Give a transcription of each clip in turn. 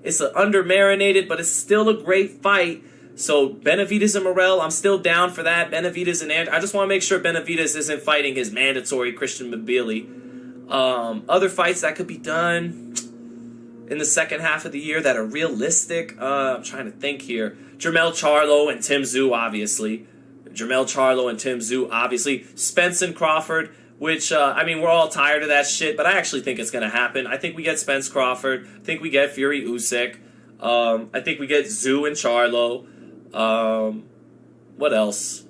It's an under-marinated, but it's still a great fight. So Benavidez and Morrell, I'm still down for that. Benavidez and Andrew. I just want to make sure Benavidez isn't fighting his mandatory Christian Mbili. Other fights that could be done in the second half of the year that are realistic. I'm trying to think here. Jermell Charlo and Tim Tszyu, obviously. Spence and Crawford, which, we're all tired of that shit, but I actually think it's going to happen. I think we get Spence Crawford. I think we get Fury Usyk. I think we get Tszyu and Charlo. What else?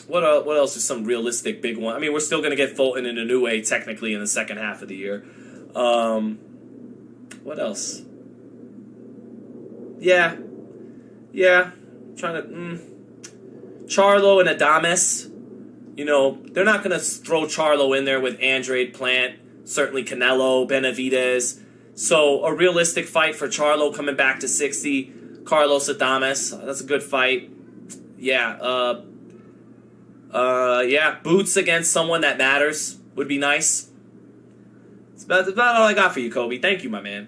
What else is some realistic big one? I mean, we're still going to get Fulton and Inoue technically in the second half of the year. What else? Yeah. Trying to... Charlo and Adames. You know, they're not going to throw Charlo in there with Andrade, Plant, certainly Canelo, Benavidez. So a realistic fight for Charlo coming back to 60. Carlos Adames, that's a good fight. Yeah, Boots against someone that matters would be nice. That's about all I got for you, Kobe. Thank you, my man.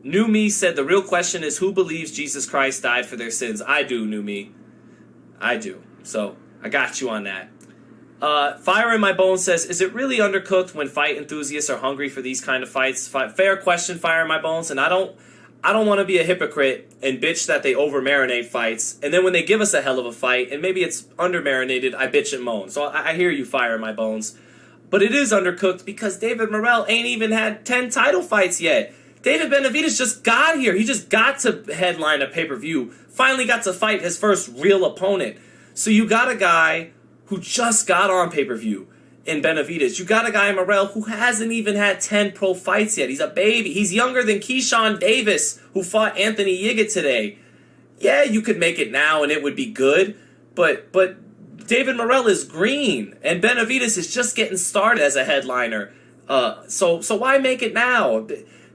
New Me said the real question is who believes Jesus Christ died for their sins. I do, New Me. I do. So I got you on that. Fire in My Bones says, is it really undercooked when fight enthusiasts are hungry for these kind of fights? Fair question, Fire in My Bones. And I don't want to be a hypocrite and bitch that they over-marinate fights. And then when they give us a hell of a fight, and maybe it's under-marinated, I bitch and moan. So I hear you, Fire in My Bones. But it is undercooked because David Morrell ain't even had 10 title fights yet. David Benavidez just got here. He just got to headline a pay-per-view. Finally got to fight his first real opponent. So you got a guy who just got on pay-per-view in Benavidez. You got a guy in Morrell who hasn't even had 10 pro fights yet. He's a baby. He's younger than Keyshawn Davis, who fought Anthony Yiggett today. Yeah, you could make it now and it would be good, but David Morrell is green, and Benavidez is just getting started as a headliner. So why make it now?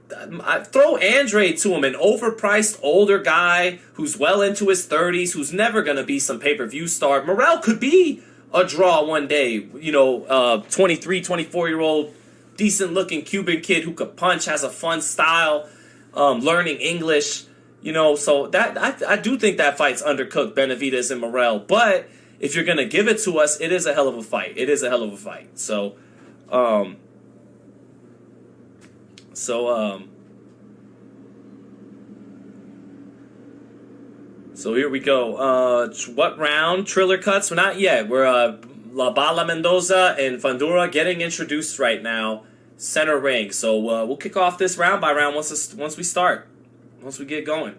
Throw Andre to him, an overpriced older guy who's well into his 30s, who's never going to be some pay-per-view star. Morrell could be a draw one day. 23, 24-year-old, decent-looking Cuban kid who could punch, has a fun style, learning English. So that I do think that fight's undercooked, Benavidez and Morrell. But if you're going to give it to us, it is a hell of a fight. So here we go. What round? Triller cuts? We're not yet. We're Brian Mendoza and Fundora getting introduced right now. Center ring. So we'll kick off this round by round once we start. Once we get going.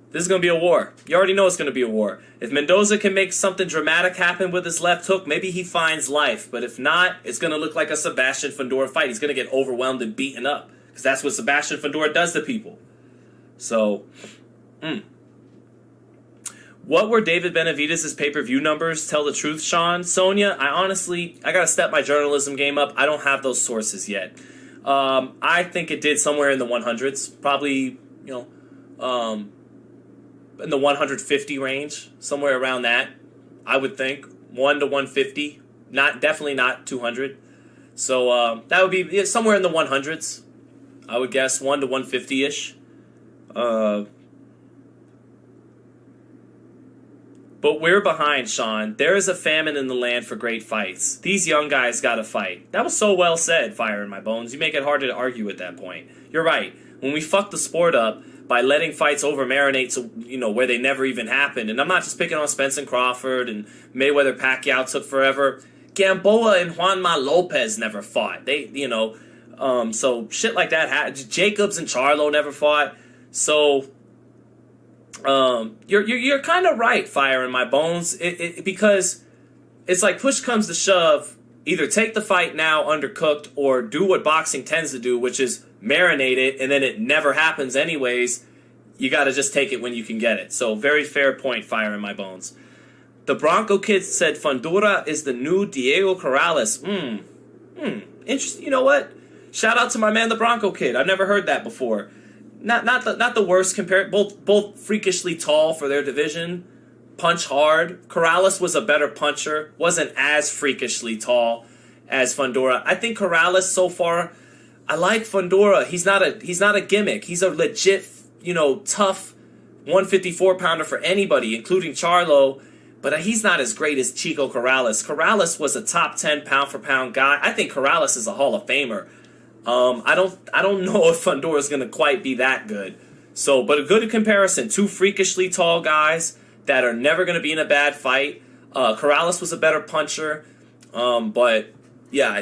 This is going to be a war. You already know it's going to be a war. If Mendoza can make something dramatic happen with his left hook, maybe he finds life. But if not, it's going to look like a Sebastian Fundora fight. He's going to get overwhelmed and beaten up. Because that's what Sebastian Fundora does to people. So, What were David Benavidez' pay-per-view numbers? Tell the truth, Sean. Sonia, I got to step my journalism game up. I don't have those sources yet. I think it did somewhere in the 100s. Probably, in the 150 range, somewhere around that, I would think. 1 to 150, definitely not 200. So that would be somewhere in the 100s, I would guess, 1 to 150-ish. But we're behind, Sean. There is a famine in the land for great fights. These young guys got to fight. That was so well said, Fire in My Bones. You make it harder to argue at that point. You're right. When we fuck the sport up by letting fights over-marinate to, where they never even happened. And I'm not just picking on Spence and Crawford and Mayweather-Pacquiao took forever. Gamboa and Juanma Lopez never fought. So shit like that. Jacobs and Charlo never fought. So you're kind of right, Fire in My Bones. Because it's like push comes to shove. Either take the fight now undercooked or do what boxing tends to do, which is marinate it, and then it never happens anyways. You got to just take it when you can get it. So very fair point, Fire in My Bones. The Bronco Kid said Fundora is the new Diego Corrales. Interesting. You know what? Shout out to my man, the Bronco Kid. I've never heard that before. Not the worst compared. Both freakishly tall for their division. Punch hard. Corrales was a better puncher. Wasn't as freakishly tall. as Fundora. I think Corrales so far, I like Fundora. He's not a gimmick. He's a legit, tough 154 pounder for anybody, including Charlo. But he's not as great as Chico Corrales. Corrales was a top 10 pound for pound guy. I think Corrales is a Hall of Famer. I don't know if Fundora is going to quite be that good. So, but a good comparison. Two freakishly tall guys that are never going to be in a bad fight. Corrales was a better puncher. But yeah,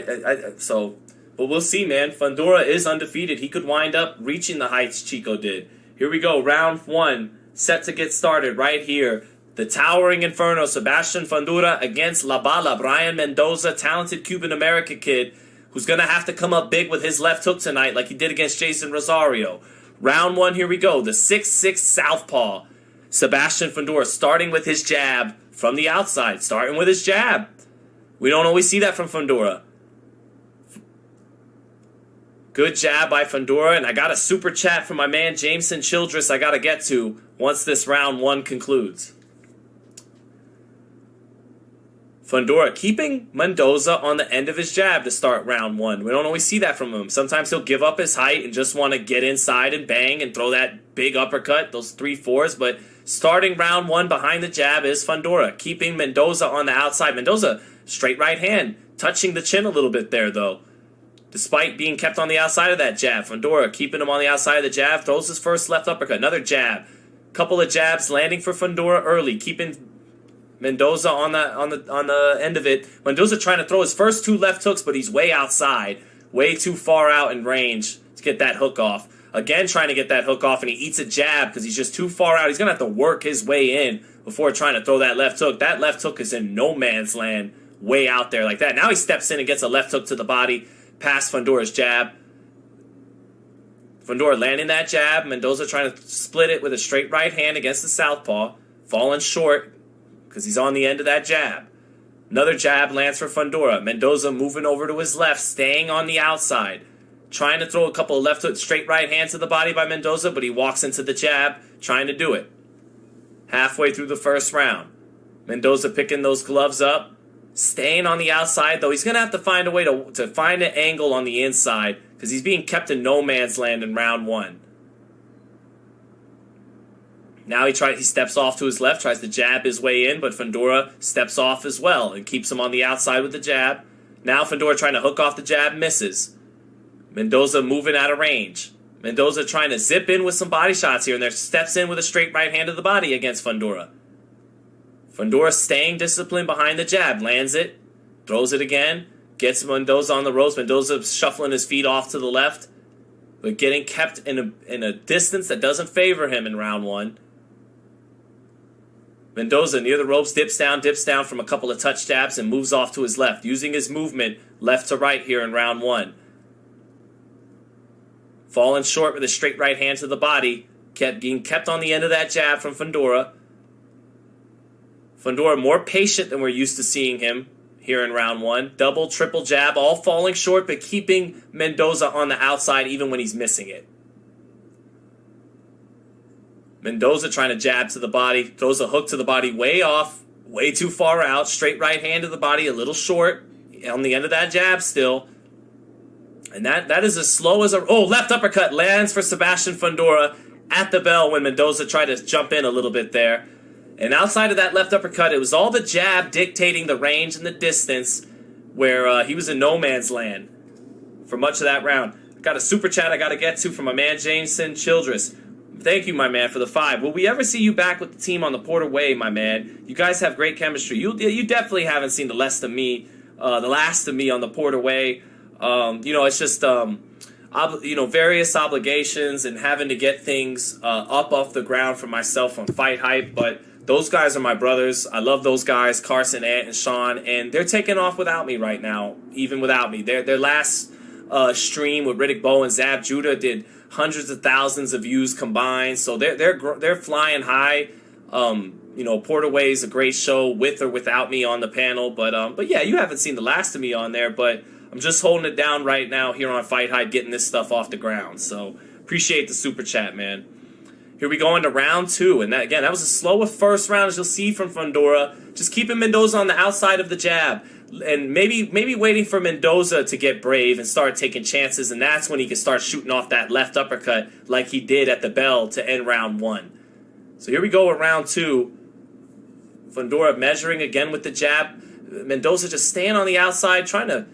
but we'll see, man. Fundora is undefeated. He could wind up reaching the heights Chico did. Here we go. Round 1 set to get started right here. The Towering Inferno, Sebastian Fundora against La Bala, Brian Mendoza, talented Cuban-American kid who's going to have to come up big with his left hook tonight like he did against Jason Rosario. Round 1, here we go. The 6'6" southpaw, Sebastian Fundora, starting with his jab from the outside. Starting with his jab. We don't always see that from Fundora. Good jab by Fundora, and I got a super chat from my man Jameson Childress I got to get to once this round 1 concludes. Fundora keeping Mendoza on the end of his jab to start round 1. We don't always see that from him. Sometimes he'll give up his height and just want to get inside and bang and throw that big uppercut, those 3-4s. But starting round 1 behind the jab is Fundora, keeping Mendoza on the outside. Mendoza, straight right hand, touching the chin a little bit there, though. Despite being kept on the outside of that jab, Fundora keeping him on the outside of the jab, throws his first left uppercut. Another jab. Couple of jabs landing for Fundora early, keeping Mendoza on the end of it. Mendoza trying to throw his first 2 left hooks, but he's way outside, way too far out in range to get that hook off. Again, trying to get that hook off, and he eats a jab because he's just too far out. He's going to have to work his way in before trying to throw that left hook. That left hook is in no man's land, way out there like that. Now he steps in and gets a left hook to the body, past Fundora's jab. Fundora landing that jab. Mendoza trying to split it with a straight right hand against the southpaw, falling short because he's on the end of that jab. Another jab lands for Fundora. Mendoza moving over to his left, staying on the outside. Trying to throw a couple of left hooks, straight right hands to the body by Mendoza, but he walks into the jab, trying to do it. Halfway through the first round. Mendoza picking those gloves up, staying on the outside, though he's going to have to find a way to find an angle on the inside because he's being kept in no man's land in round 1. Now he steps off to his left, tries to jab his way in, but Fundora steps off as well and keeps him on the outside with the jab. Now Fundora trying to hook off the jab, misses. Mendoza moving out of range. Mendoza trying to zip in with some body shots here, and there steps in with a straight right hand to the body against Fundora. Fundora staying disciplined behind the jab, lands it, throws it again, gets Mendoza on the ropes. Mendoza shuffling his feet off to the left, but getting kept in a distance that doesn't favor him in round 1. Mendoza near the ropes, dips down from a couple of touch jabs and moves off to his left, using his movement left to right here in round 1. Falling short with a straight right hand to the body, being kept on the end of that jab from Fundora. Fundora more patient than we're used to seeing him here in round 1. Double, triple jab, all falling short, but keeping Mendoza on the outside even when he's missing it. Mendoza trying to jab to the body, throws a hook to the body way off, way too far out, straight right hand to the body, a little short, on the end of that jab still. And that is as slow as left uppercut lands for Sebastian Fundora at the bell when Mendoza tried to jump in a little bit there. And outside of that left uppercut, it was all the jab dictating the range and the distance where he was in no man's land for much of that round. Got a super chat I got to get to from my man Jameson Childress. Thank you, my man, for the 5. Will we ever see you back with the team on the Porter Way, my man? You guys have great chemistry. You definitely haven't seen the last of me on the Porter Way. It's just various obligations and having to get things up off the ground for myself on FightHype. But those guys are my brothers. I love those guys, Carson, Ant, and Sean, and they're taking off without me right now. Even without me, their last stream with Riddick Bowe and Zab Judah did hundreds of thousands of views combined. So they're flying high. Porter Way is a great show with or without me on the panel. But yeah, you haven't seen the last of me on there, but I'm just holding it down right now here on FightHype, getting this stuff off the ground. So appreciate the super chat, man. Here we go into round 2, and that was a slower first round, as you'll see from Fundora. Just keeping Mendoza on the outside of the jab. and maybe waiting for Mendoza to get brave and start taking chances, and that's when he can start shooting off that left uppercut like he did at the bell to end round 1. So here we go with round 2. Fundora measuring again with the jab. Mendoza just staying on the outside, trying to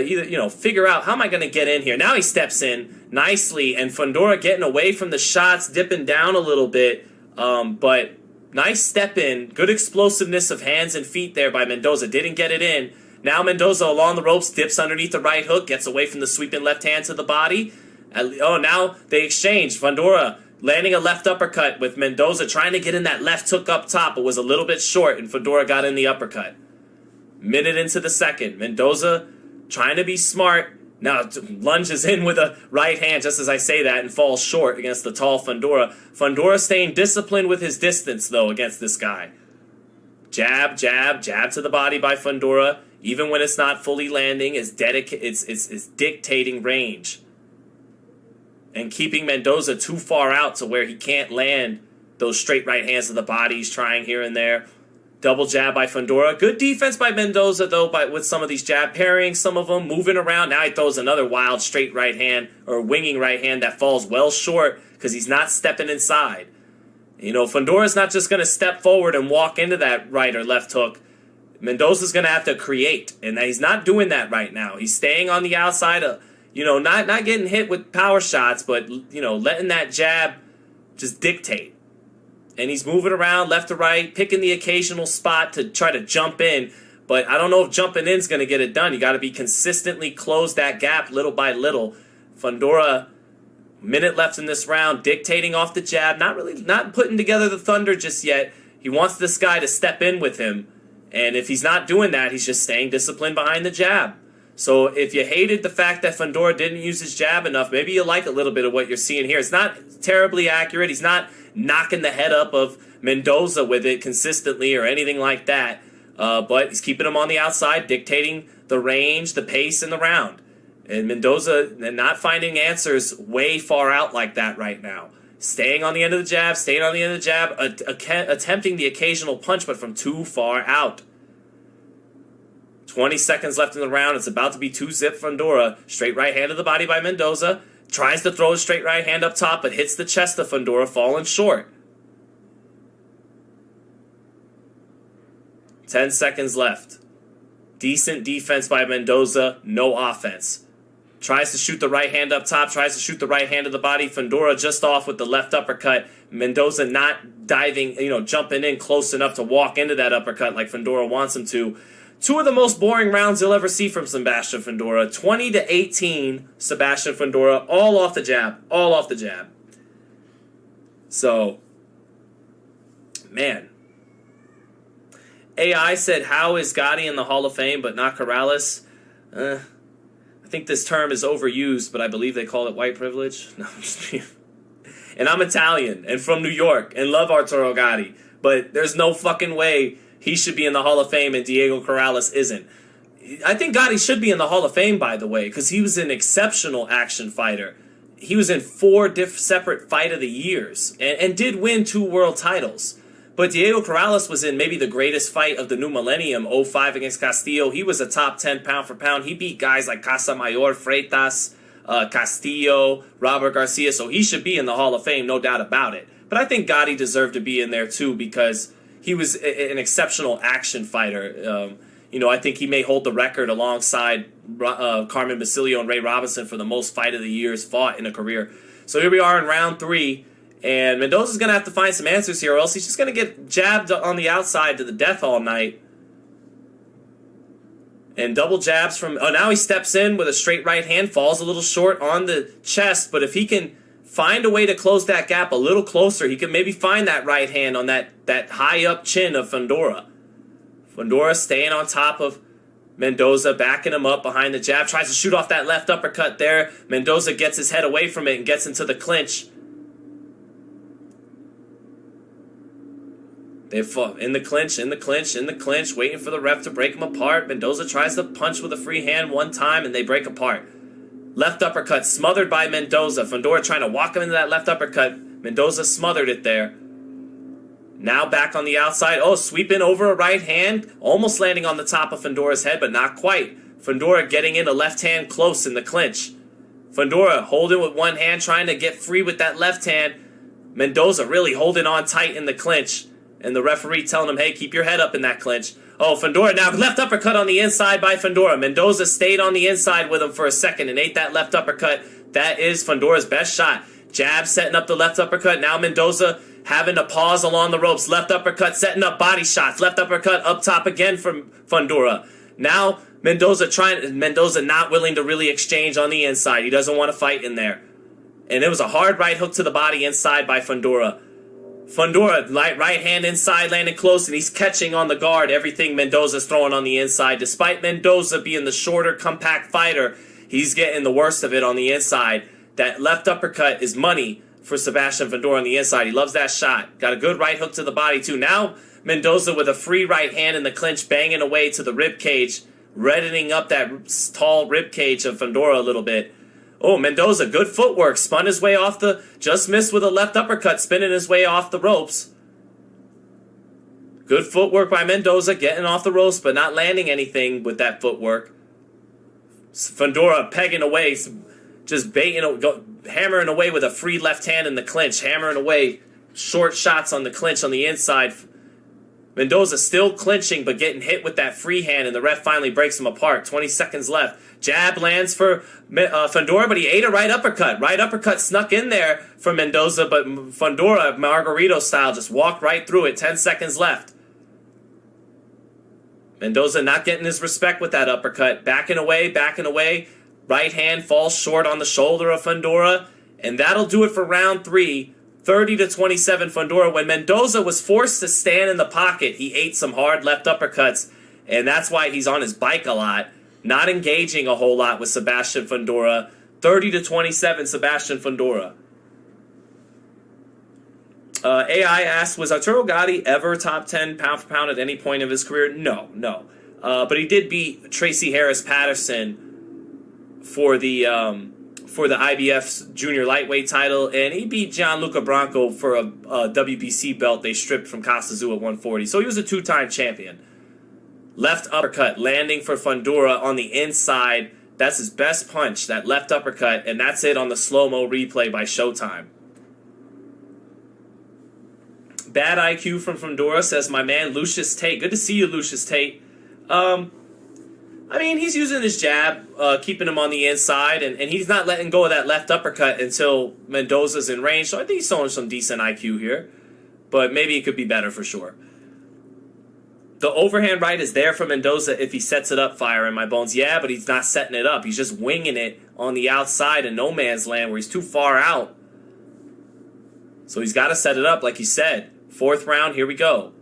either, figure out how am I going to get in here. Now he steps in nicely, and Fundora getting away from the shots, dipping down a little bit, but nice step in, good explosiveness of hands and feet there by Mendoza. Didn't get it in. Now Mendoza along the ropes, dips underneath the right hook, gets away from the sweeping left hand to the body. Now they exchange. Fundora landing a left uppercut with Mendoza trying to get in that left hook up top, but was a little bit short, and Fundora got in the uppercut. Minute into the second, Mendoza trying to be smart. Now lunges in with a right hand just as I say that and falls short against the tall Fundora. Fundora staying disciplined with his distance, though, against this guy. Jab, jab, jab to the body by Fundora. Even when it's not fully landing, it's dictating range. And keeping Mendoza too far out to where he can't land those straight right hands to the body. He's trying here and there. Double jab by Fundora. Good defense by Mendoza, though, with some of these jab parrying, some of them moving around. Now he throws another wild straight right hand or winging right hand that falls well short because he's not stepping inside. Fundora's not just going to step forward and walk into that right or left hook. Mendoza's going to have to create, and he's not doing that right now. He's staying on the outside, not getting hit with power shots, but, letting that jab just dictate. And he's moving around left to right, picking the occasional spot to try to jump in. But I don't know if jumping in is going to get it done. You got to be consistently close that gap little by little. Fundora, minute left in this round, dictating off the jab. Not putting together the thunder just yet. He wants this guy to step in with him. And if he's not doing that, he's just staying disciplined behind the jab. So if you hated the fact that Fundora didn't use his jab enough, maybe you like a little bit of what you're seeing here. It's not terribly accurate. He's not knocking the head up of Mendoza with it consistently or anything like that. But he's keeping him on the outside, dictating the range, the pace, and the round. And Mendoza not finding answers way far out like that right now. Staying on the end of the jab, attempting the occasional punch, but from too far out. 20 seconds left in the round. It's about to be 2-zip Fundora. Straight right hand to the body by Mendoza. Tries to throw a straight right hand up top, but hits the chest of Fundora, falling short. 10 seconds left. Decent defense by Mendoza, no offense. Tries to shoot the right hand up top, tries to shoot the right hand to the body. Fundora just off with the left uppercut. Mendoza not diving, jumping in close enough to walk into that uppercut like Fundora wants him to. Two of the most boring rounds you'll ever see from Sebastian Fundora. 20-18, Sebastian Fundora, all off the jab. So, man. AI said, how is Gotti in the Hall of Fame but not Corrales? I think this term is overused, but I believe they call it white privilege. No, I'm just kidding. And I'm Italian and from New York and love Arturo Gotti, but there's no fucking way he should be in the Hall of Fame and Diego Corrales isn't. I think Gotti should be in the Hall of Fame, by the way, because he was an exceptional action fighter. He was in 4 separate Fight of the Years and did win 2 world titles. But Diego Corrales was in maybe the greatest fight of the new millennium, 05 against Castillo. He was a top 10 pound for pound. He beat guys like Casamayor, Freitas, Castillo, Robert Garcia. So he should be in the Hall of Fame, no doubt about it. But I think Gotti deserved to be in there too because he was an exceptional action fighter. I think he may hold the record alongside Carmen Basilio and Ray Robinson for the most Fight of the Years fought in a career. So here we are in round 3. And Mendoza's going to have to find some answers here, or else he's just going to get jabbed on the outside to the death all night. And double jabs from... Oh, now he steps in with a straight right hand, falls a little short on the chest. But if he can find a way to close that gap a little closer, he can maybe find that right hand on that high up chin of Fundora. Fundora staying on top of Mendoza, backing him up behind the jab. Tries to shoot off that left uppercut there. Mendoza gets his head away from it and gets into the clinch. They fought in the clinch, waiting for the ref to break them apart. Mendoza tries to punch with a free hand one time, and they break apart. Left uppercut smothered by Mendoza. Fundora trying to walk him into that left uppercut. Mendoza smothered it there. Now back on the outside. Oh, sweeping over a right hand. Almost landing on the top of Fundora's head, but not quite. Fundora getting in a left hand close in the clinch. Fundora holding with one hand, trying to get free with that left hand. Mendoza really holding on tight in the clinch. And the referee telling him, hey, keep your head up in that clinch. Oh, Fundora now left uppercut on the inside by Fundora. Mendoza stayed on the inside with him for a second and ate that left uppercut. That is Fundora's best shot. Jab setting up the left uppercut. Now Mendoza having to pause along the ropes. Left uppercut setting up body shots. Left uppercut up top again from Fundora. Now Mendoza not willing to really exchange on the inside. He doesn't want to fight in there. And it was a hard right hook to the body inside by Fundora. Fundora, right hand inside, landing close, and he's catching on the guard everything Mendoza's throwing on the inside. Despite Mendoza being the shorter, compact fighter, he's getting the worst of it on the inside. That left uppercut is money for Sebastian Fundora on the inside. He loves that shot. Got a good right hook to the body, too. Now, Mendoza with a free right hand in the clinch, banging away to the rib cage, reddening up that tall rib cage of Fundora a little bit. Oh, Mendoza, good footwork. Spun his way off just missed with a left uppercut, spinning his way off the ropes. Good footwork by Mendoza, getting off the ropes, but not landing anything with that footwork. Fundora pegging away, just hammering away with a free left hand in the clinch, hammering away short shots on the clinch on the inside. Mendoza still clinching, but getting hit with that free hand, and the ref finally breaks him apart. 20 seconds left. Jab lands for Fundora, but he ate a right uppercut. Right uppercut snuck in there for Mendoza, but Fundora, Margarito style, just walked right through it. 10 seconds left. Mendoza not getting his respect with that uppercut. Backing away. Right hand falls short on the shoulder of Fundora, and that'll do it for round 3. 30-27 Fundora. When Mendoza was forced to stand in the pocket, he ate some hard left uppercuts, and that's why he's on his bike a lot, not engaging a whole lot with Sebastian Fundora. 30-27 Sebastian Fundora. AI asks, was Arturo Gatti ever top 10 pound for pound at any point of his career? No. But he did beat Tracy Harris Patterson for the IBF's junior lightweight title, and he beat Gianluca Branco for a WBC belt they stripped from Costa at 140. So he was a 2-time champion. Left uppercut landing for Fundora on the inside. That's his best punch, that left uppercut, and that's it on the slow-mo replay by Showtime. Bad IQ from Fundora, says my man Lucius Tate. Good to see you, Lucius Tate. I mean, he's using his jab, keeping him on the inside, and he's not letting go of that left uppercut until Mendoza's in range. So I think he's showing some decent IQ here, but maybe it could be better for sure. The overhand right is there for Mendoza if he sets it up, fire in my bones. Yeah, but he's not setting it up. He's just winging it on the outside in no man's land where he's too far out. So he's got to set it up like he said. 4th round, here we go.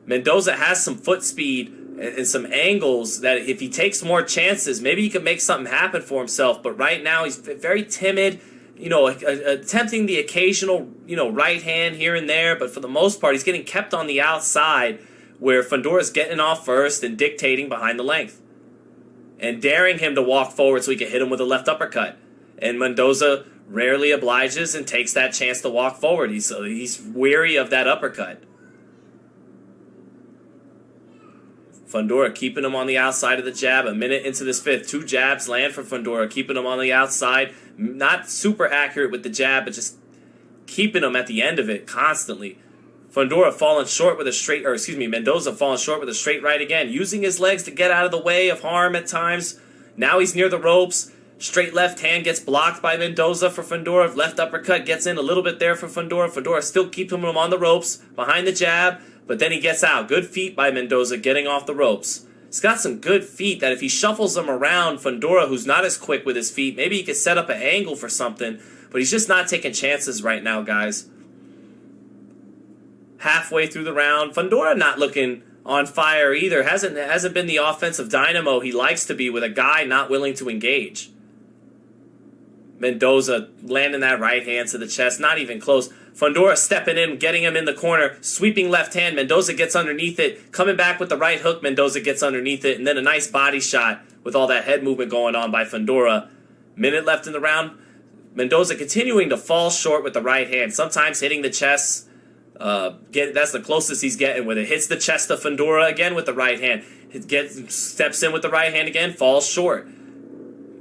Mendoza has some foot speed and some angles that if he takes more chances, maybe he can make something happen for himself. But right now, he's very timid, attempting the occasional, right hand here and there. But for the most part, he's getting kept on the outside where Fundora's getting off first and dictating behind the length and daring him to walk forward so he can hit him with a left uppercut. And Mendoza rarely obliges and takes that chance to walk forward. He's weary of that uppercut. Fundora keeping him on the outside of the jab. A minute into this 5th. 2 jabs land for Fundora, keeping him on the outside. Not super accurate with the jab, but just keeping him at the end of it constantly. Fundora falling short with a straight, Mendoza falling short with a straight right again. Using his legs to get out of the way of harm at times. Now he's near the ropes. Straight left hand gets blocked by Mendoza for Fundora. Left uppercut gets in a little bit there for Fundora. Fundora still keeping him on the ropes behind the jab. But then he gets out. Good feet by Mendoza getting off the ropes. He's got some good feet that if he shuffles them around Fundora, who's not as quick with his feet, maybe he could set up an angle for something. But he's just not taking chances right now, guys. Halfway through the round, Fundora not looking on fire either. Hasn't been the offensive dynamo he likes to be with a guy not willing to engage. Mendoza landing that right hand to the chest, not even close. Fundora stepping in, getting him in the corner, sweeping left hand. Mendoza gets underneath it, coming back with the right hook. Mendoza gets underneath it, and then a nice body shot with all that head movement going on by Fundora. Minute left in the round. Mendoza continuing to fall short with the right hand, sometimes hitting the chest, That's the closest he's getting with it. Hits the chest of Fundora again with the right hand. Steps in with the right hand again, falls short.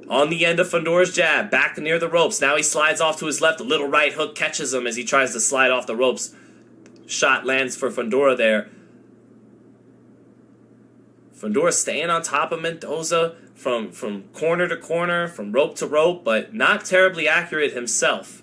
On the end of Fundora's jab, back near the ropes. Now he slides off to his left. A little right hook catches him as he tries to slide off the ropes. Shot lands for Fundora there. Fundora staying on top of Mendoza from corner to corner, from rope to rope, but not terribly accurate himself.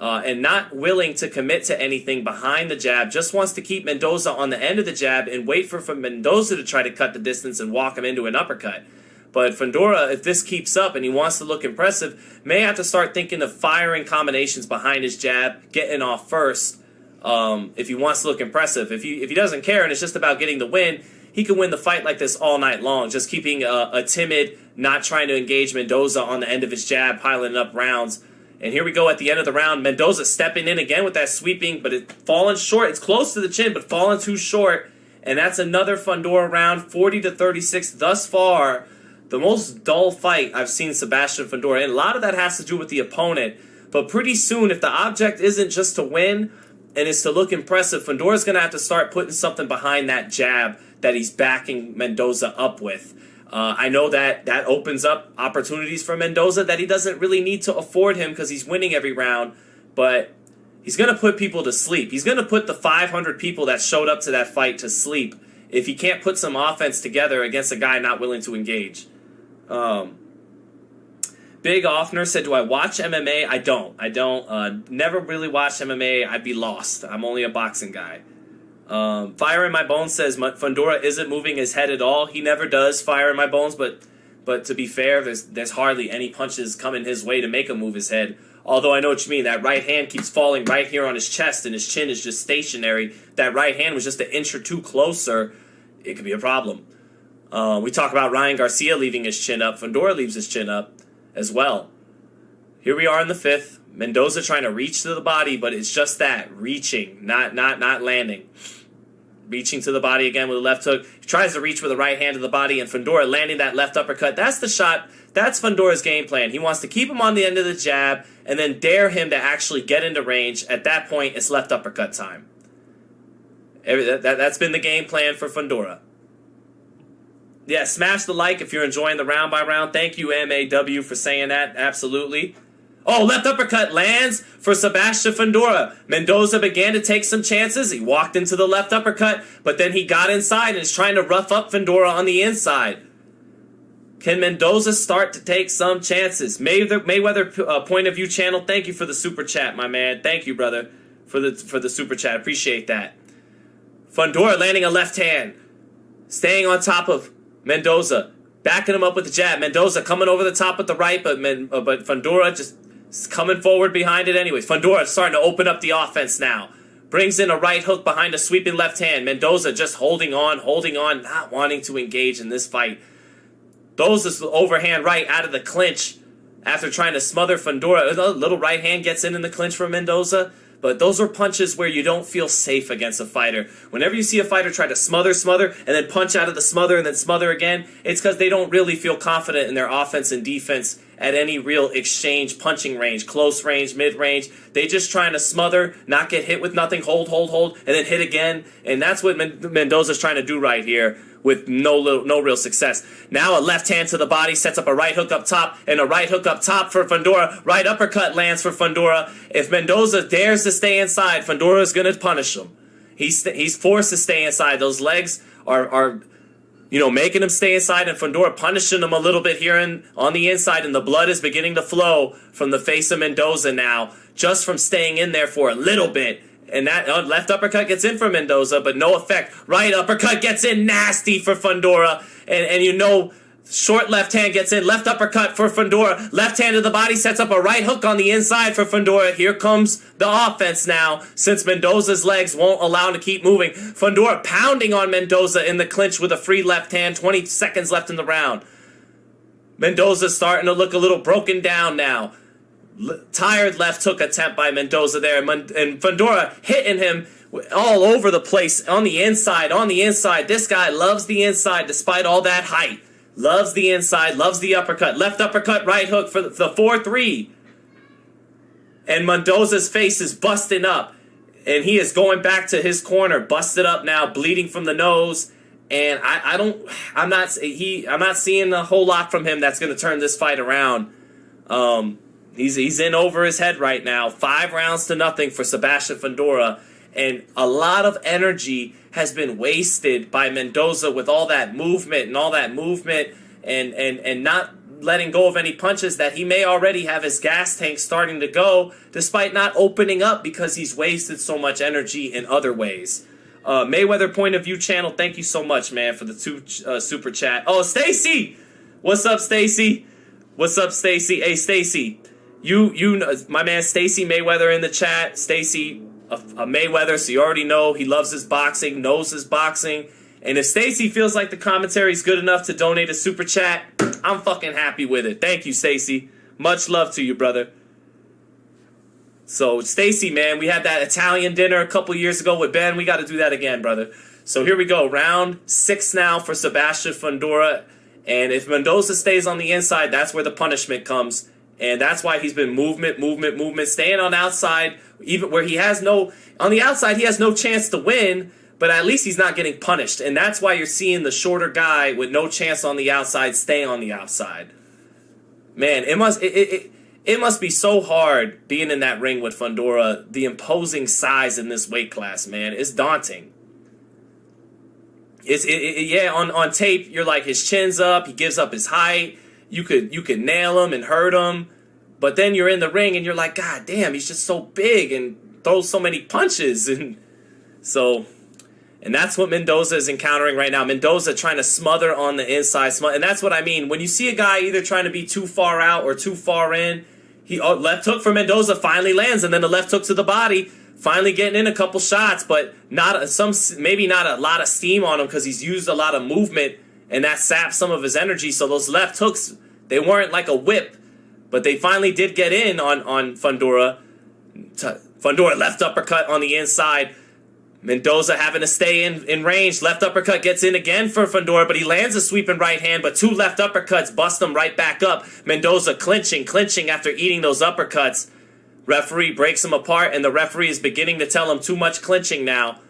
And not willing to commit to anything behind the jab. Just wants to keep Mendoza on the end of the jab and wait for Mendoza to try to cut the distance and walk him into an uppercut. But Fundora, if this keeps up and he wants to look impressive, may have to start thinking of firing combinations behind his jab, getting off first, if he wants to look impressive. If he doesn't care and it's just about getting the win, he can win the fight like this all night long, just keeping a timid, not trying to engage Mendoza on the end of his jab, piling up rounds. And here we go at the end of the round. Mendoza stepping in again with that sweeping, but it's falling short. It's close to the chin, but falling too short. And that's another Fundora round, 40-36 thus far. The most dull fight I've seen Sebastian Fundora in. A lot of that has to do with the opponent. But pretty soon, if the object isn't just to win and is to look impressive, Fundora's going to have to start putting something behind that jab that he's backing Mendoza up with. I know that opens up opportunities for Mendoza that he doesn't really need to afford him because he's winning every round, but he's going to put people to sleep. He's going to put the 500 people that showed up to that fight to sleep if he can't put some offense together against a guy not willing to engage. Big Offner said, do I watch MMA? I don't. Never really watched MMA. I'd be lost. I'm only a boxing guy. Fire in My Bones says Fundora isn't moving his head at all. He never does, Fire in My Bones, but to be fair, there's hardly any punches coming his way to make him move his head. Although I know what you mean. That right hand keeps falling right here on his chest and his chin is just stationary. That right hand was just an inch or two closer. It could be a problem. We talk about Ryan Garcia leaving his chin up. Fundora leaves his chin up as well. Here we are in the fifth. Mendoza trying to reach to the body, but it's just that, reaching, not landing. Reaching to the body again with a left hook. He tries to reach with the right hand to the body, and Fundora landing that left uppercut. That's the shot. That's Fundora's game plan. He wants to keep him on the end of the jab and then dare him to actually get into range. At that point, it's left uppercut time. That's been the game plan for Fundora. Yeah, smash the like if you're enjoying the round by round. Thank you, MAW, for saying that. Absolutely. Oh, left uppercut lands for Sebastian Fundora. Mendoza began to take some chances. He walked into the left uppercut, but then he got inside and is trying to rough up Fundora on the inside. Can Mendoza start to take some chances? Mayweather Point of View channel, thank you for the super chat, my man. Thank you, brother, for the super chat. Appreciate that. Fundora landing a left hand, staying on top of Mendoza, backing him up with the jab. Mendoza coming over the top with the right, but Fundora just coming forward behind it anyways. Fundora starting to open up the offense now. Brings in a right hook behind a sweeping left hand. Mendoza just holding on, not wanting to engage in this fight. Those is the overhand right out of the clinch after trying to smother Fundora. A little right hand gets in the clinch for Mendoza. But those are punches where you don't feel safe against a fighter. Whenever you see a fighter try to smother, and then punch out of the smother and then smother again, it's because they don't really feel confident in their offense and defense at any real exchange punching range, close range, mid-range. They just trying to smother, not get hit with nothing, hold, and then hit again. And that's what Mendoza's trying to do right here with no real success. Now a left hand to the body, sets up a right hook up top, and a right hook up top for Fundora. Right uppercut lands for Fundora. If Mendoza dares to stay inside, Fundora is going to punish him. He's forced to stay inside. Those legs are making him stay inside, and Fundora punishing him a little bit here on the inside, and the blood is beginning to flow from the face of Mendoza now, just from staying in there for a little bit. And that left uppercut gets in for Mendoza, but no effect. Right uppercut gets in nasty for Fundora. And short left hand gets in. Left uppercut for Fundora. Left hand to the body sets up a right hook on the inside for Fundora. Here comes the offense now, since Mendoza's legs won't allow him to keep moving. Fundora pounding on Mendoza in the clinch with a free left hand. 20 seconds left in the round. Mendoza's starting to look a little broken down now. Tired left hook attempt by Mendoza there, and Fundora hitting him all over the place on the inside. This guy loves the inside despite all that height. Loves the inside, loves the uppercut. Left uppercut, right hook for the 4-3. And Mendoza's face is busting up. and he is going back to his corner, busted up now, bleeding from the nose. And I'm not seeing a whole lot from him that's going to turn this fight around. He's in over his head right now. 5-0 for Sebastian Fundora. And a lot of energy has been wasted by Mendoza with all that movement and not letting go of any punches that he may already have his gas tank starting to go, despite not opening up because he's wasted so much energy in other ways. Mayweather Point of View channel, thank you so much, man, for the 2 super chat. Oh, Stacy! What's up, Stacy? What's up, Stacy? Hey, Stacy, you know, my man Stacy Mayweather in the chat. Stacy, a Mayweather, so you already know he loves his boxing, knows his boxing. And if Stacy feels like the commentary is good enough to donate a super chat, I'm fucking happy with it. Thank you, Stacy. Much love to you, brother. So, Stacy, man, we had that Italian dinner a couple years ago with Ben. We got to do that again, brother. So here we go. Round 6 now for Sebastian Fundora. And if Mendoza stays on the inside, that's where the punishment comes. And that's why he's been movement, staying on the outside, even where he has no, on the outside, he has no chance to win, but at least he's not getting punished. And that's why you're seeing the shorter guy with no chance on the outside stay on the outside. Man, it must be so hard being in that ring with Fundora. The imposing size in this weight class, man, it's daunting. Yeah, on tape, you're like, his chin's up, he gives up his height, you could nail him and hurt him, but then you're in the ring and you're like, God damn, he's just so big and throws so many punches. And that's what Mendoza is encountering right now. Mendoza trying to smother on the inside, and that's what I mean. When you see a guy either trying to be too far out or too far in, left hook for Mendoza finally lands, and then the left hook to the body, finally getting in a couple shots, but maybe not a lot of steam on him because he's used a lot of movement, and that saps some of his energy. So those left hooks, they weren't like a whip, but they finally did get in on Fundora. Fundora left uppercut on the inside. Mendoza having to stay in range. Left uppercut gets in again for Fundora, but he lands a sweeping right hand, but 2 left uppercuts bust him right back up. Mendoza clinching after eating those uppercuts. Referee breaks him apart, and the referee is beginning to tell him too much clinching now.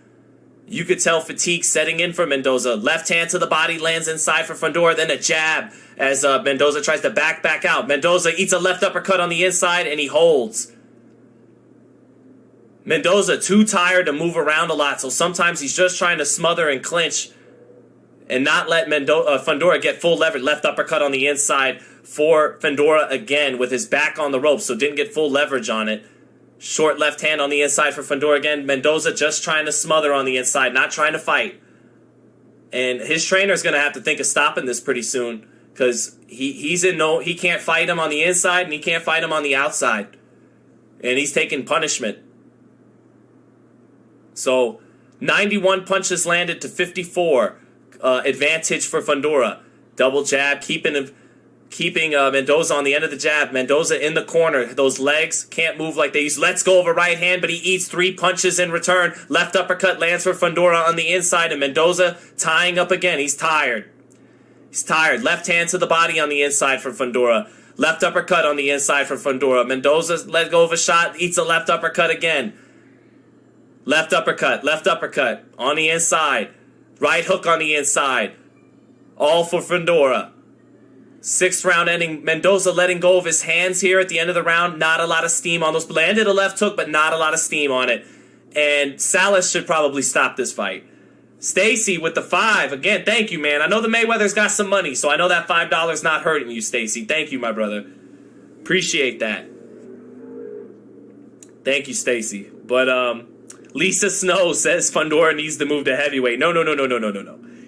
You could tell fatigue setting in for Mendoza. Left hand to the body lands inside for Fundora, then a jab as Mendoza tries to back out. Mendoza eats a left uppercut on the inside, and he holds. Mendoza too tired to move around a lot, so sometimes he's just trying to smother and clinch and not let Fundora get full leverage. Left uppercut on the inside for Fundora again with his back on the ropes, so didn't get full leverage on it. Short left hand on the inside for Fundora again. Mendoza just trying to smother on the inside, not trying to fight. And his trainer's going to have to think of stopping this pretty soon because he can't fight him on the inside and he can't fight him on the outside. And he's taking punishment. So 91 punches landed to 54. Advantage for Fundora. Double jab, keeping Mendoza on the end of the jab. Mendoza in the corner. Those legs can't move like they used. Lets go of a right hand, but he eats 3 punches in return. Left uppercut lands for Fundora on the inside, and Mendoza tying up again. He's tired. Left hand to the body on the inside for Fundora. Left uppercut on the inside for Fundora. Mendoza let go of a shot, eats a left uppercut again. Left uppercut on the inside. Right hook on the inside. All for Fundora. 6th round ending. Mendoza letting go of his hands here at the end of the round. Not a lot of steam on those. Landed a left hook, but not a lot of steam on it. And Salas should probably stop this fight. Stacy with the 5. Again, thank you, man. I know the Mayweather's got some money, so I know that $5 not hurting you, Stacy. Thank you, my brother. Appreciate that. Thank you, Stacy. But, Lisa Snow says Fundora needs to move to heavyweight. No.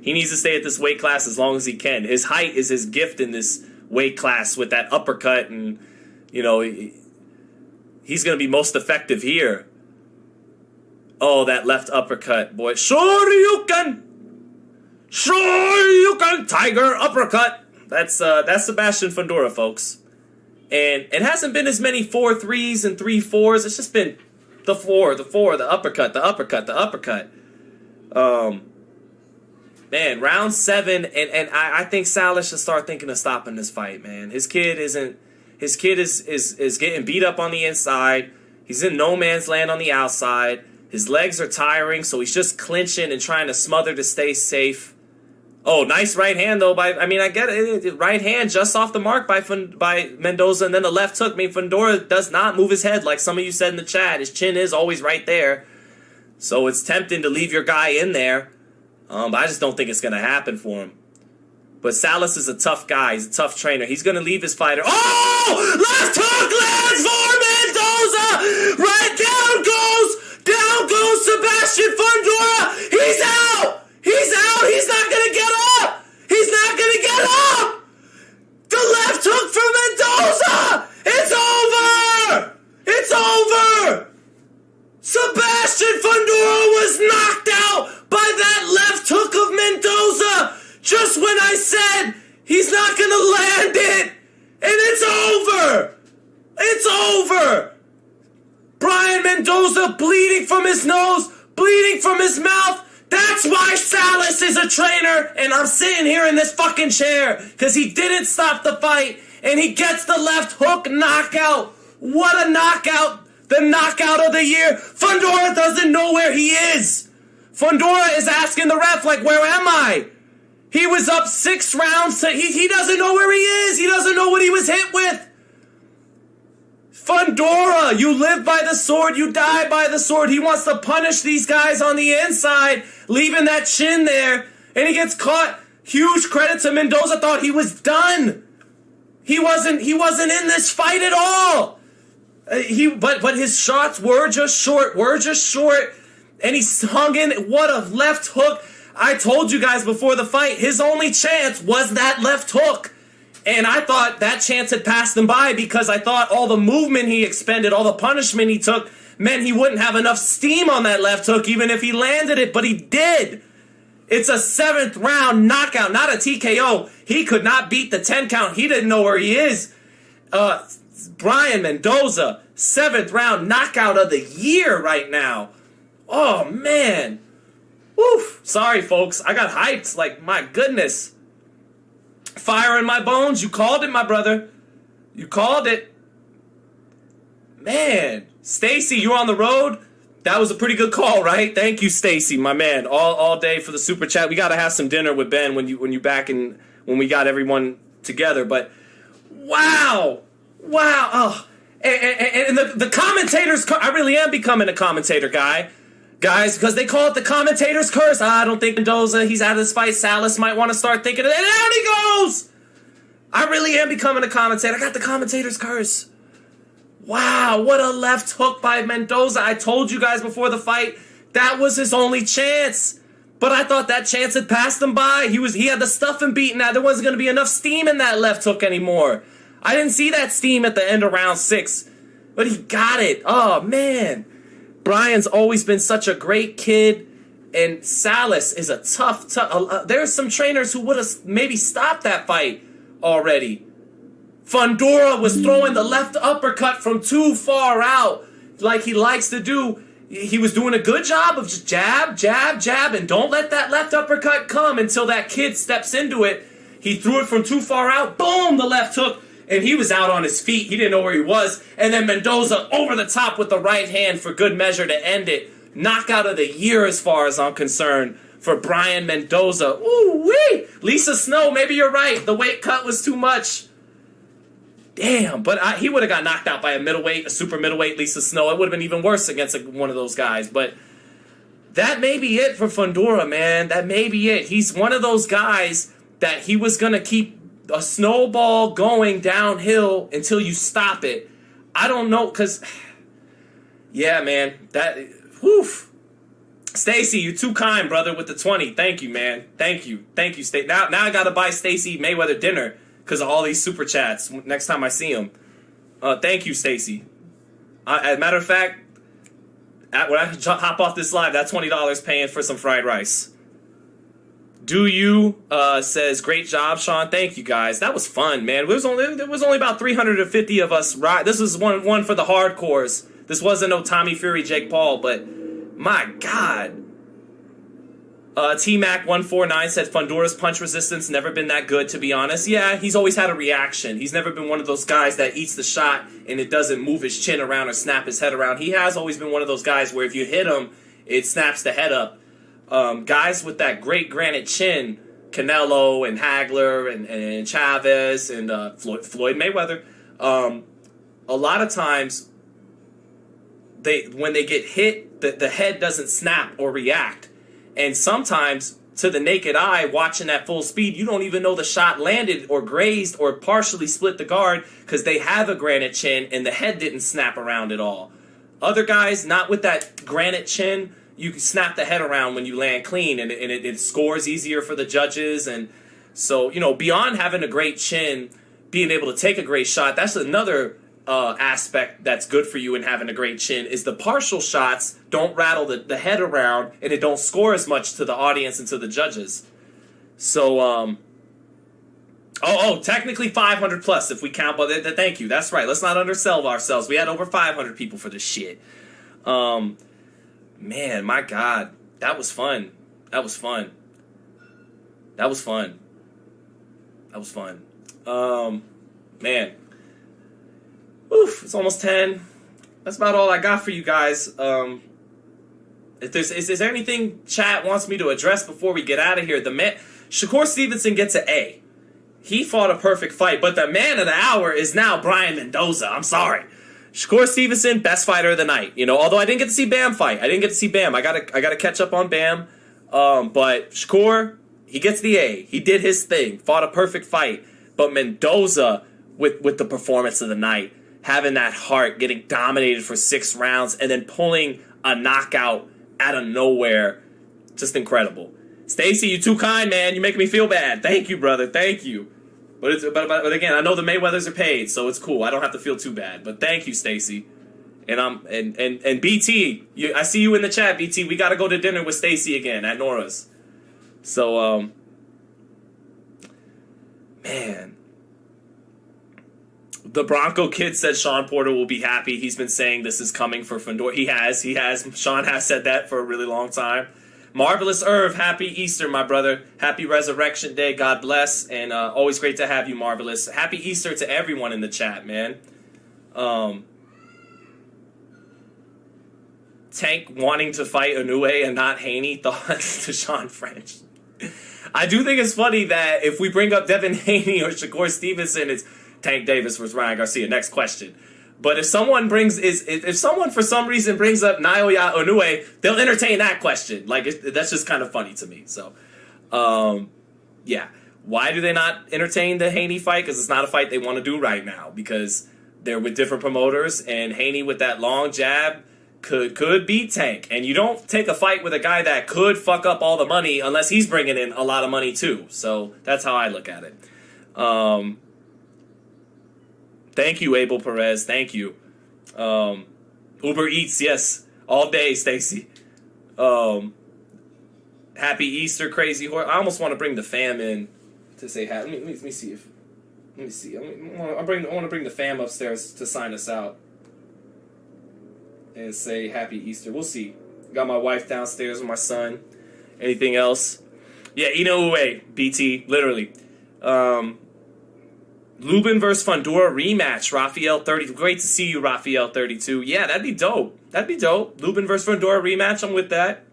He needs to stay at this weight class as long as he can. His height is his gift in this weight class with that uppercut, and, you know, he's going to be most effective here. Oh, that left uppercut, boy. Sure you can! Tiger uppercut! That's Sebastian Fundora, folks. And it hasn't been as many 4-3s and 3-4s. It's just been the uppercut. Man, round 7, and I think Salas should start thinking of stopping this fight, man. His kid is getting beat up on the inside. He's in no man's land on the outside. His legs are tiring, so he's just clinching and trying to smother to stay safe. Oh, nice right hand, though. I get it. Right hand just off the mark by Mendoza, and then the left hook. I mean, Fundora does not move his head like some of you said in the chat. His chin is always right there. So it's tempting to leave your guy in there. But I just don't think it's going to happen for him. But Salas is a tough guy. He's a tough trainer. He's going to leave his fighter. Oh! Left hook lands for Mendoza! Right down goes Sebastian Fundora! He's out! He's out! He's not going to get up! He's not going to get up! The left hook for Mendoza! It's over! It's over! Sebastian Fundora was knocked out by that left hook of Mendoza just when I said he's not going to land it. And it's over. It's over. Brian Mendoza bleeding from his nose, bleeding from his mouth. That's why Salas is a trainer, and I'm sitting here in this fucking chair because he didn't stop the fight, and he gets the left hook knockout. What a knockout. The knockout of the year. Fundora doesn't know where he is. Fundora is asking the ref, like, where am I? He was up 6 rounds. He doesn't know where he is. He doesn't know what he was hit with. Fundora, you live by the sword, you die by the sword. He wants to punish these guys on the inside, leaving that chin there, and he gets caught. Huge credit to Mendoza. Thought he was done. He wasn't in this fight at all. But his shots were just short, and he hung in. What a left hook. I told you guys before the fight, his only chance was that left hook. And I thought that chance had passed him by because I thought all the movement he expended, all the punishment he took, meant he wouldn't have enough steam on that left hook even if he landed it, but he did. It's a 7th round knockout, not a TKO. He could not beat the 10 count. He didn't know where he is. Brian Mendoza, 7th round knockout of the year right now. Oh, man. Woof. Sorry, folks. I got hyped. Like, my goodness. Fire in my bones. You called it, my brother. You called it. Man. Stacy, you on the road? That was a pretty good call, right? Thank you, Stacy, my man. All day for the super chat. We got to have some dinner with Ben when you back in, when we got everyone together. But, wow. Wow. Oh. And the commentators, I really am becoming a commentator guy. Guys, because they call it the commentator's curse. I don't think Mendoza, he's out of this fight. Salas might want to start thinking of that. And out he goes! I really am becoming a commentator. I got the commentator's curse. Wow, what a left hook by Mendoza. I told you guys before the fight, that was his only chance. But I thought that chance had passed him by. He had the stuffing beaten out. There wasn't going to be enough steam in that left hook anymore. I didn't see that steam at the end of round 6. But he got it. Oh, man. Brian's always been such a great kid, and Salas is a tough. There's some trainers who would have maybe stopped that fight already. Fundora was throwing the left uppercut from too far out, like he likes to do. He was doing a good job of just jab, jab, jab, and don't let that left uppercut come until that kid steps into it. He threw it from too far out. Boom, the left hook. And he was out on his feet. He didn't know where he was. And then Mendoza over the top with the right hand for good measure to end it. Knockout of the year as far as I'm concerned for Brian Mendoza. Ooh-wee! Lisa Snow, maybe you're right. The weight cut was too much. Damn, but he would have got knocked out by a super middleweight Lisa Snow. It would have been even worse against one of those guys. But that may be it for Fundora, man. That may be it. He's one of those guys that he was going to keep a snowball going downhill until you stop it. I don't know, because, yeah, man, woof. Stacy, you're too kind, brother, with the 20. Thank you, man. Thank you, Stacy. Now I got to buy Stacy Mayweather dinner because of all these super chats next time I see him. Thank you, Stacy. As a matter of fact, when I hop off this live, that $20 paying for some fried rice. Do you says, great job, Sean. Thank you, guys. That was fun, man. There was only about 350 of us. Right, this was one for the hardcores. This wasn't no Tommy Fury, Jake Paul, but my God, T-Mac149 said Fundora's punch resistance never been that good, to be honest. Yeah, he's always had a reaction. He's never been one of those guys that eats the shot and it doesn't move his chin around or snap his head around. He has always been one of those guys where if you hit him, it snaps the head up. Guys with that great granite chin, Canelo and Hagler and Chavez and Floyd Mayweather, a lot of times when they get hit, the head doesn't snap or react. And sometimes, to the naked eye, watching at full speed, you don't even know the shot landed or grazed or partially split the guard because they have a granite chin and the head didn't snap around at all. Other guys, not with that granite chin, you can snap the head around when you land clean, and it scores easier for the judges. And so, beyond having a great chin, being able to take a great shot, that's another aspect that's good for you in having a great chin, is the partial shots don't rattle the head around and it don't score as much to the audience and to the judges. So technically 500 plus if we count, but thank you, that's right, let's not undersell ourselves. We had over 500 people for this shit. Man, my God, that was fun. Man, oof, it's almost 10. That's about all I got for you guys. Is there anything chat wants me to address before we get out of here? Shakur Stevenson gets an A. He fought a perfect fight, but the man of the hour is now Brian Mendoza. I'm sorry. Shakur Stevenson, best fighter of the night. Although I didn't get to see Bam fight. I gotta catch up on Bam. But Shakur, he gets the A. He did his thing. Fought a perfect fight. But Mendoza, with the performance of the night, having that heart, getting dominated for 6 rounds, and then pulling a knockout out of nowhere. Just incredible. Stacy, you too kind, man. You make me feel bad. Thank you, brother. Thank you. But again, I know the Mayweathers are paid, so it's cool. I don't have to feel too bad. But thank you, Stacy. And BT, I see you in the chat, BT. We got to go to dinner with Stacy again at Nora's. So, man. The Bronco kid said Sean Porter will be happy. He's been saying this is coming for Fundora. He has. Sean has said that for a really long time. Marvelous Irv, happy Easter, my brother. Happy Resurrection Day. God bless. And always great to have you, Marvelous. Happy Easter to everyone in the chat, man. Tank wanting to fight Inoue and not Haney thoughts to Sean French. I do think it's funny that if we bring up Devin Haney or Shakur Stevenson, it's Tank Davis versus Ryan Garcia. Next question. But if someone for some reason brings up Naoya Inoue, they'll entertain that question. That's just kind of funny to me. So, yeah. Why do they not entertain the Haney fight? Because it's not a fight they want to do right now. Because they're with different promoters, and Haney with that long jab could beat Tank. And you don't take a fight with a guy that could fuck up all the money unless he's bringing in a lot of money too. So that's how I look at it. Thank you, Abel Perez. Thank you. Uber Eats, yes. All day, Stacy. Happy Easter, Crazy Horse. I almost want to bring the fam in to say happy. Let me see if... Let me see. I want to bring the fam upstairs to sign us out. And say happy Easter. We'll see. Got my wife downstairs with my son. Anything else? Yeah, Inoue, BT, literally. Lubin versus Fundora rematch. Raphael 30. Great to see you, Raphael 32. Yeah, that'd be dope. Lubin versus Fundora rematch. I'm with that.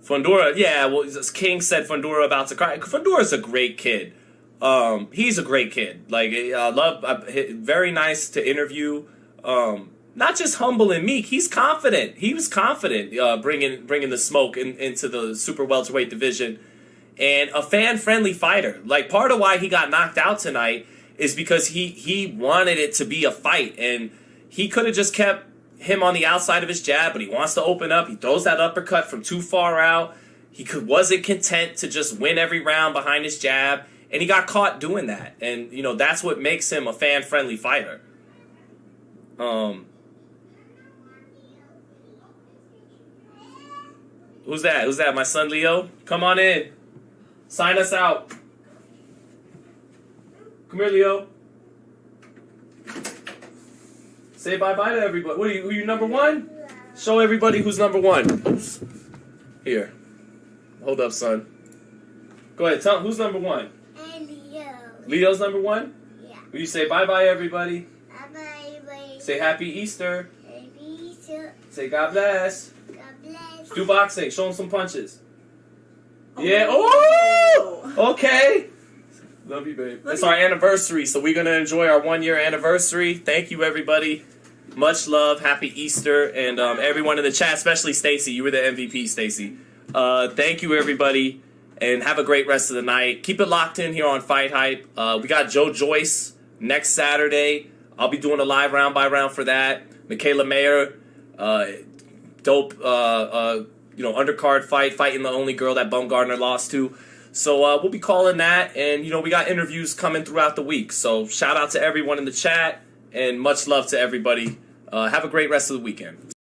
Fundora, yeah. Well, King said Fundora about to cry. Fundora's a great kid. He's a great kid. Very nice to interview. Not just humble and meek. He's confident. He was confident bringing the smoke into the super welterweight division. And a fan-friendly fighter. Part of why he got knocked out tonight is because he wanted it to be a fight. And he could have just kept him on the outside of his jab, but he wants to open up. He throws that uppercut from too far out. He wasn't content to just win every round behind his jab. And he got caught doing that. And, that's what makes him a fan-friendly fighter. Who's that? My son Leo? Come on in. Sign us out. Come here, Leo. Say bye-bye to everybody. What are you number one? Show everybody who's number one. Oops. Here. Hold up, son. Go ahead. Tell who's number one. Leo. Leo's number one? Yeah. Will you say bye-bye, everybody? Bye bye. Say Happy Easter. Happy Easter. Say God bless. God bless. Do boxing. Show him some punches. Yeah. Oh! Okay. Love you, babe. It's our anniversary, so we're going to enjoy our 1-year anniversary. Thank you, everybody. Much love. Happy Easter. And everyone in the chat, especially Stacy. You were the MVP, Stacy. Thank you, everybody. And have a great rest of the night. Keep it locked in here on Fight Hype. We got Joe Joyce next Saturday. I'll be doing a live round by round for that. Michaela Mayer, dope, undercard fight, fighting the only girl that Bumgarner lost to. So we'll be calling that, and we got interviews coming throughout the week. So shout out to everyone in the chat, and much love to everybody. Have a great rest of the weekend.